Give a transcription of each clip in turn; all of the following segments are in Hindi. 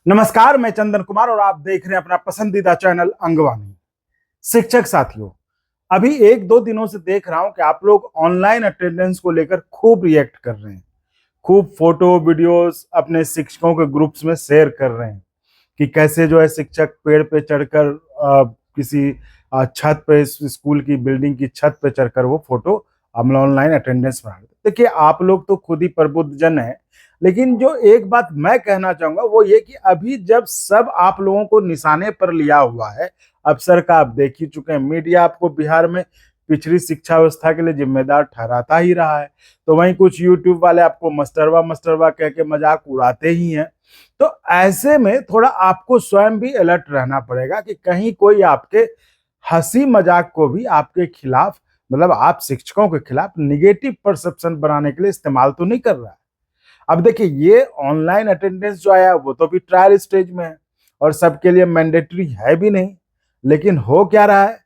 नमस्कार, मैं चंदन कुमार और आप देख रहे हैं अपना पसंदीदा चैनल अंगवानी। शिक्षक साथियों, अभी एक दो दिनों से देख रहा हूं कि आप लोग ऑनलाइन अटेंडेंस को लेकर खूब रिएक्ट कर रहे हैं। खूब फोटो वीडियोस अपने शिक्षकों के ग्रुप्स में शेयर कर रहे हैं कि कैसे जो है शिक्षक पेड़ पे चढ़कर किसी छत पे स्कूल की बिल्डिंग की छत पे चढ़कर वो फोटो हम ऑनलाइन अटेंडेंस बना रहे हैं। देखिए, आप लोग तो खुद ही प्रबुद्ध जन है, लेकिन जो एक बात मैं कहना चाहूंगा वो ये कि अभी जब सब आप लोगों को निशाने पर लिया हुआ है, अफसर का आप देख ही चुके हैं, मीडिया आपको बिहार में पिछड़ी शिक्षा व्यवस्था के लिए जिम्मेदार ठहराता ही रहा है, तो वहीं कुछ यूट्यूब वाले आपको मस्टरवा मस्टरवा कह के मजाक उड़ाते ही हैं। तो ऐसे में थोड़ा आपको स्वयं भी अलर्ट रहना पड़ेगा कि कहीं कोई आपके हंसी मजाक को भी आपके खिलाफ, मतलब आप शिक्षकों के खिलाफ निगेटिव परसेप्शन बनाने के लिए इस्तेमाल तो नहीं कर रहा है। अब देखिए, ये ऑनलाइन अटेंडेंस जो आया वो तो भी ट्रायल स्टेज में है और सबके लिए मैंडेटरी है भी नहीं। लेकिन हो क्या रहा है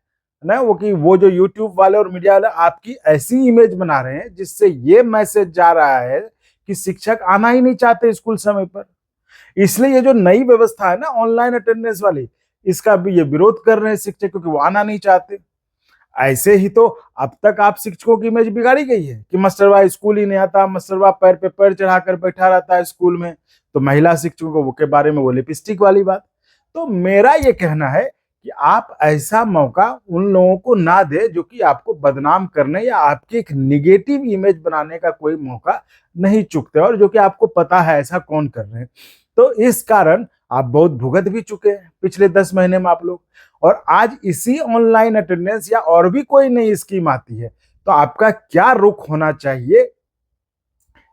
ना, वो कि वो जो यूट्यूब वाले और मीडिया वाले आपकी ऐसी इमेज बना रहे हैं जिससे ये मैसेज जा रहा है कि शिक्षक आना ही नहीं चाहते स्कूल समय पर। इसलिए ये जो नई व्यवस्था है ना ऑनलाइन अटेंडेंस वाली, इसका भी ये विरोध कर रहे हैं शिक्षक, क्योंकि वो आना नहीं चाहते। ऐसे ही तो अब तक आप शिक्षकों की इमेज बिगाड़ी गई है कि मास्टरवा स्कूल ही नहीं आता, मास्टरवा पैर पे पैर चढ़ाकर बैठा रहता है स्कूल में। तो महिला शिक्षकों के बारे में वो लिपस्टिक वाली बात। तो मेरा ये कहना है कि आप ऐसा मौका उन लोगों को ना दे जो कि आपको बदनाम करने या आपकी एक निगेटिव इमेज बनाने का कोई मौका नहीं चूकते, और जो कि आपको पता है ऐसा कौन कर रहे हैं। तो इस कारण आप बहुत भुगत भी चुके हैं पिछले 10 महीने में आप लोग। और आज इसी ऑनलाइन अटेंडेंस या और भी कोई नई स्कीम आती है तो आपका क्या रुख होना चाहिए,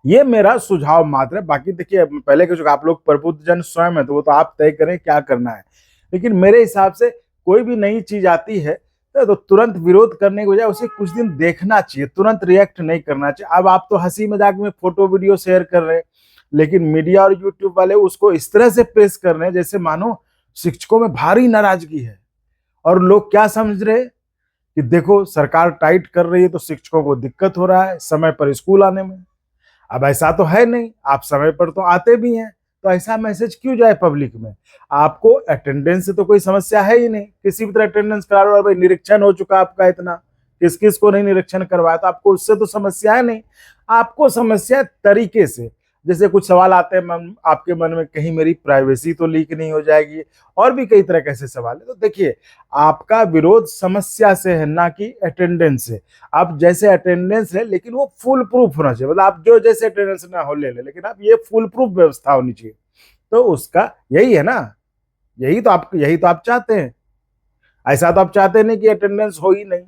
ये मेरा सुझाव मात्र है। बाकी देखिए, पहले के जो आप लोग प्रबुद्ध जन स्वयं है तो वो तो आप तय करें क्या करना है। लेकिन मेरे हिसाब से कोई भी नई चीज आती है तो तुरंत विरोध करने के बजाय उसे कुछ दिन देखना चाहिए, तुरंत रिएक्ट नहीं करना चाहिए। अब आप तो हंसी मजाक में फोटो वीडियो शेयर कर रहे हैं, लेकिन मीडिया और यूट्यूब वाले उसको इस तरह से पेश कर रहे हैं जैसे मानो शिक्षकों में भारी नाराजगी है। और लोग क्या समझ रहे हैं कि देखो सरकार टाइट कर रही है तो शिक्षकों को दिक्कत हो रहा है समय पर स्कूल आने में। अब ऐसा तो है नहीं, आप समय पर तो आते भी हैं, तो ऐसा मैसेज क्यों जाए पब्लिक में। आपको अटेंडेंस से तो कोई समस्या है ही नहीं, किसी भी तरह अटेंडेंस करा लो। भाई निरीक्षण हो चुका आपका इतना, किस किस को नहीं निरीक्षण करवाया, तो आपको उससे तो समस्या है नहीं। आपको समस्या तरीके से, जैसे कुछ सवाल आते हैं आपके मन में, कहीं मेरी प्राइवेसी तो लीक नहीं हो जाएगी, और भी कई तरह के ऐसे सवाल है। तो देखिए, आपका विरोध समस्या से है ना कि अटेंडेंस से। आप जैसे अटेंडेंस है लेकिन वो फुल प्रूफ होना चाहिए, मतलब आप जो जैसे अटेंडेंस ना हो ले ले, लेकिन आप ये फुल प्रूफ व्यवस्था होनी चाहिए। तो उसका यही है ना, यही तो आप चाहते हैं। ऐसा तो आप चाहते नहीं कि अटेंडेंस हो ही नहीं।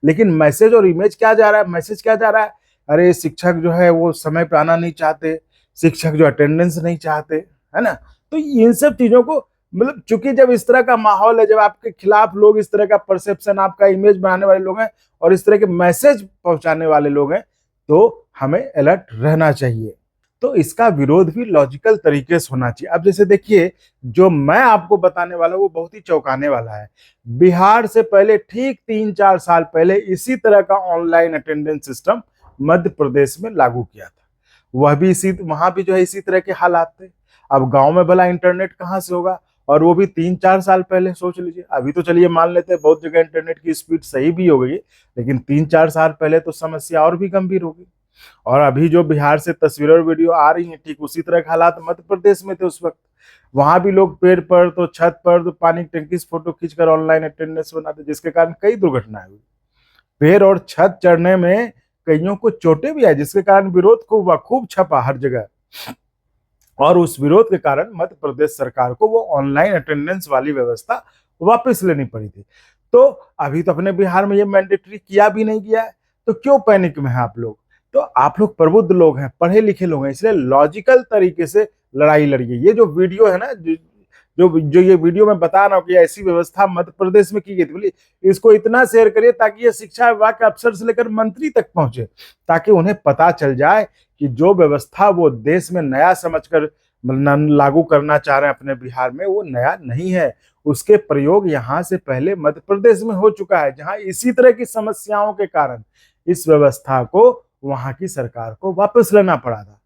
लेकिन मैसेज और इमेज क्या जा रहा है, मैसेज क्या जा रहा है, अरे शिक्षक जो है वो समय पे आना नहीं चाहते, शिक्षक जो अटेंडेंस नहीं चाहते, है ना। तो इन सब चीजों को, मतलब चूंकि जब इस तरह का माहौल है, जब आपके खिलाफ लोग इस तरह का परसेप्शन, आपका इमेज बनाने वाले लोग हैं और इस तरह के मैसेज पहुंचाने वाले लोग हैं, तो हमें अलर्ट रहना चाहिए। तो इसका विरोध भी लॉजिकल तरीके से होना चाहिए। अब जैसे देखिए, जो मैं आपको बताने वाला हूं वो बहुत ही चौंकाने वाला है। बिहार से पहले ठीक 3-4 साल पहले इसी तरह का online attendance system Madhya Pradesh में लागू किया था। वह भी इसी, वहां भी जो है इसी तरह के हालात थे। अब गांव में भला इंटरनेट कहाँ से होगा, और वो भी 3-4 साल पहले। सोच लीजिए, अभी तो चलिए मान लेते हैं बहुत जगह इंटरनेट की स्पीड सही भी हो गई, लेकिन 3-4 साल पहले तो समस्या और भी गंभीर होगी। और अभी जो बिहार से तस्वीरें और वीडियो आ रही हैं, ठीक उसी तरह के हालात मध्य प्रदेश में थे उस वक्त। वहां भी लोग पेड़ पर तो छत पर तो पानी की टंकी से फोटो खींचकर ऑनलाइन अटेंडेंस बनाते, जिसके कारण कई दुर्घटनाएं हुई। पेड़ और छत चढ़ने में कईयों को चोटें भी आई, जिसके कारण विरोध खूब छपा हर जगह। और उस विरोध के कारण मध्य प्रदेश सरकार को वो ऑनलाइन अटेंडेंस वाली व्यवस्था वापस लेनी पड़ी थी। तो अभी तो अपने बिहार में ये मैंडेटरी किया भी नहीं गया है, तो क्यों पैनिक में है आप लोग। तो आप लोग प्रबुद्ध लोग हैं, पढ़े लिखे लोग हैं, इसलिए लॉजिकल तरीके से लड़ाई लड़िए। ये जो वीडियो है ना, जो जो ये वीडियो मैं बता रहा हूँ कि ऐसी व्यवस्था मध्य प्रदेश में की गई थी, बोलिए इसको इतना शेयर करिए ताकि ये शिक्षा विभाग के अफसर से लेकर मंत्री तक पहुंचे, ताकि उन्हें पता चल जाए कि जो व्यवस्था वो देश में नया समझकर लागू करना चाह रहे हैं अपने बिहार में, वो नया नहीं है। उसके प्रयोग यहाँ से पहले मध्य प्रदेश में हो चुका है, जहां इसी तरह की समस्याओं के कारण इस व्यवस्था को वहां की सरकार को वापस लेना पड़ा था।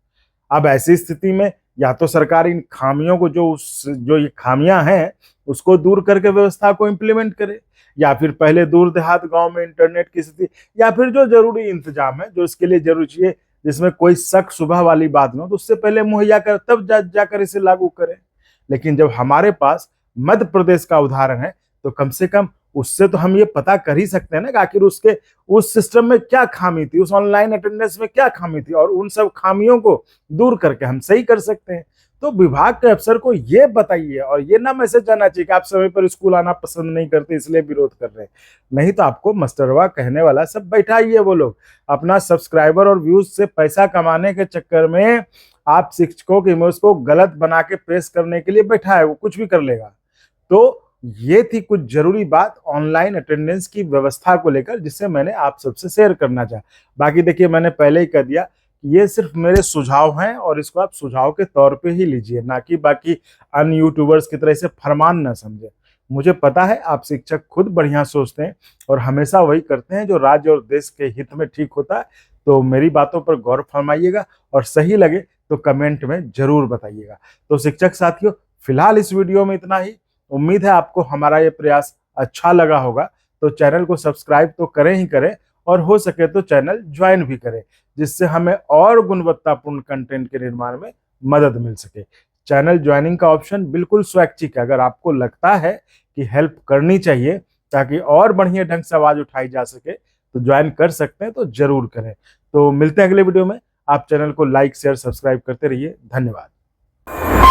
अब ऐसी स्थिति में या तो सरकार इन खामियों को जो ये खामियां हैं उसको दूर करके व्यवस्था को इम्प्लीमेंट करे, या फिर पहले दूर देहात गांव में इंटरनेट की स्थिति, या फिर जो जरूरी इंतजाम है जो इसके लिए जरूरी चाहिए, जिसमें कोई शक शुबह वाली बात ना हो, तो उससे पहले मुहैया कर, तब जाकर इसे लागू करें। लेकिन जब हमारे पास मध्य प्रदेश का उदाहरण है, तो कम से कम उससे तो हम ये पता कर ही सकते हैं ना कि आखिर उसके उस सिस्टम में क्या खामी थी, उस ऑनलाइन अटेंडेंस में क्या खामी थी, और उन सब खामियों को दूर करके हम सही कर सकते हैं। तो विभाग के अफसर को ये बताइए, और ये ना मैसेज जाना चाहिए कि आप समय पर स्कूल आना पसंद नहीं करते इसलिए विरोध कर रहे हैं। नहीं तो आपको मस्टरवा कहने वाला सब बैठा ही है वो लोग, अपना सब्सक्राइबर और व्यूज से पैसा कमाने के चक्कर में आप शिक्षकों की इमेज को गलत बना के पेश करने के लिए बैठा है, वो कुछ भी कर लेगा। तो ये थी कुछ जरूरी बात ऑनलाइन अटेंडेंस की व्यवस्था को लेकर, जिससे मैंने आप सबसे शेयर करना चाहा। बाकी देखिए, मैंने पहले ही कह दिया, ये सिर्फ मेरे सुझाव हैं और इसको आप सुझाव के तौर पे ही लीजिए, ना कि बाकी अन्य यूट्यूबर्स की तरह से फरमान ना समझे। मुझे पता है आप शिक्षक खुद बढ़िया सोचते हैं और हमेशा वही करते हैं जो राज्य और देश के हित में ठीक होता है। तो मेरी बातों पर गौर फरमाइएगा, और सही लगे तो कमेंट में जरूर बताइएगा। तो शिक्षक साथियों, फिलहाल इस वीडियो में इतना ही। उम्मीद है आपको हमारा ये प्रयास अच्छा लगा होगा, तो चैनल को सब्सक्राइब तो करें ही करें, और हो सके तो चैनल ज्वाइन भी करें, जिससे हमें और गुणवत्तापूर्ण कंटेंट के निर्माण में मदद मिल सके। चैनल ज्वाइनिंग का ऑप्शन बिल्कुल स्वैच्छिक है। अगर आपको लगता है कि हेल्प करनी चाहिए ताकि और बढ़िया ढंग से आवाज उठाई जा सके, तो ज्वाइन कर सकते हैं, तो जरूर करें। तो मिलते हैं अगले वीडियो में। आप चैनल को लाइक शेयर सब्सक्राइब करते रहिए। धन्यवाद।